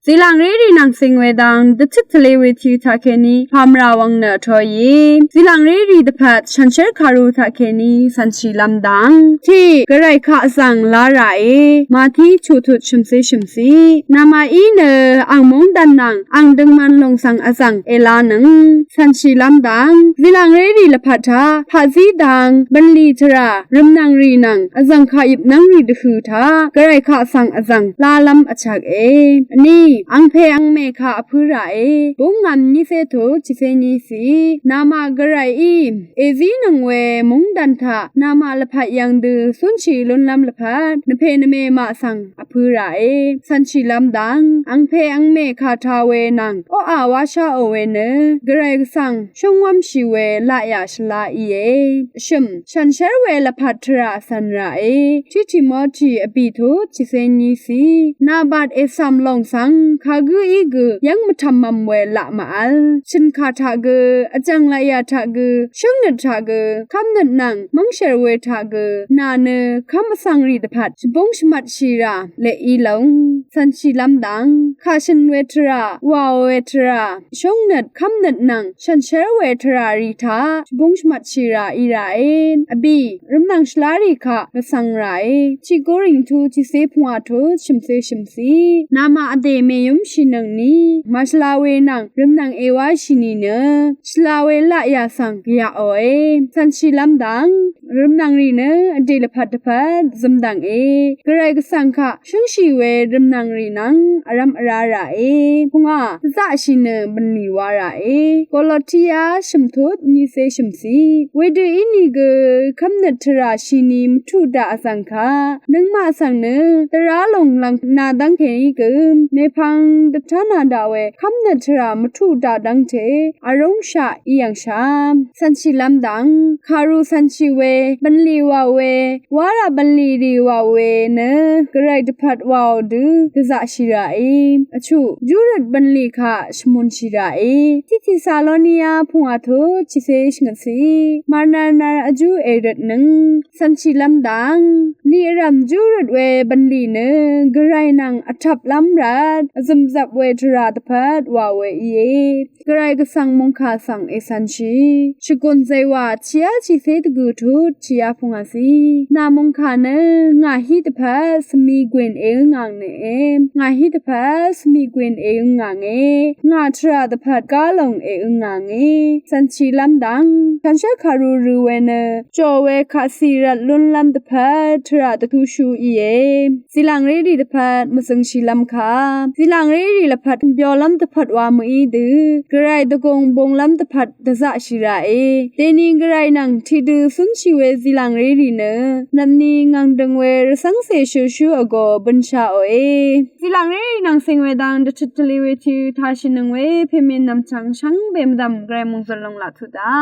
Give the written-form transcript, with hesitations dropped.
สิลังเรดีนังสิงเวดังดจิตทะเลเวทีทาเคนีพามราวังเนทอยีสิลังเรดีดพัดฉันเชคารูทาเคนีสันชีลำดังที่กระไรข้าสังลาไรมาที่ชูทุดชิมซีนามาอีเนอังมงดันนังอังดึงมันลงสังอสังเอลานังสันชีลำดังสิลังเรดีละพัดทาพาซีดังบันลีทราริมนังรีนังอสังขายิบนังรีดคือทากระไรข้าสังอสังลาลำอชักนี่อังเพอังเมคาอภุไรบุงงันนิเซโตจิเซนิสีนามากระไรเอซีนังเวมุงดันทานามาละพัดยังดือสุนชีลุนลำละพัดนเพนเมมาสังอภุไรสันชีลำดังอังเพอังเมคาทาเวนังโออาวาชาโอเวเนกระไรสังชงวัมชีเวละยาชลาชิมฉันเชรเวละพัดทราสันไรทิมอทีอปีโตจิเซนิสีนาบาดเอซัมลงสังคากืออีกือยังมาทำมัมเวละมาอัลชินคาทากืออจังลายาทากือชงนัดทากือคำนัดนังมังเชรเวทากือนาเนคำสังรีดพัดบงชมัดชีราเลอีหลงสันชีลำดังคาชินเวทราวาวเวทราชงนัดคำนัดนังฉันเชรเวทรารีทาบงชมัดชีราอีไรอบีริมนังชลารีคาสังไรชิโกริงทูจิเซพวาโตชิมซีนามาอเดเมยุมชินังนีมาชลาเวนังริมนังเอวาชินีเนชลาเวละยาสังกยาโอสันชิลำดังริมนังรีเนอเดลพัดซัมดังกระไรกสังคะชงชีเวริมนังรีนังอารัมอาราระพงาซาชิเนบันลีวาระกอลติยาชิมทุดนิเซชิมซีเวเดอินีเกคำนัทราชินีมทุดาสังคะนึงมาสังเนตระลงลังนาดังเคนีเกเมพังดทานาดาเวคำนัทรามทุดาดังเทอารมชาอียังชามสันชิลำดังคารูสันชิเวบันลีวาเววาระบันลีดีวาเวเนกระไรดพัดวาวดูกษาชิราอชูจูรัดบันลีค่ะชมุนชิราที่ซาโลเนียพงอาทุชิเซชงสีมานาอจูเอรัดนึงสันชิลำดังนี่รำจูรัดเวบันลีเนกระไรนังอัทับลำรัดซึมจับเวทราดพัดวาเวกระไรก็สังมงคาสังเอสันชีชกุนเซวาเชียชิเซตกูทุเชียพงอาสีนามงคาเนงาฮิตพัดสมีกวนงางเนงาฮิตพัดสมีกวนงางงาทราดพัดกาลงงางสันชีลำดังฉันเชคารูรูเวเนจอเวคาสีรัดลุนลำดพัดทราดทูชูสิลังเรดีดพัดมาสังชีลำคาสิลังเรดีละพัดเบียวลำดพัดวามือดืกระไรตะกงบงลำดพัดดะซะชิราเตนีกระไรนังที่ดืสุนชีเวสิลังเรดีเนนันนีงังดังเวรสังเสชูอโกบัญชาสิลังเรดีนังสิงเวดังดะชิตลีเวทีทาชินังเวเพเมนนำชังชังเบมดำไกรมงจลงลาทุดา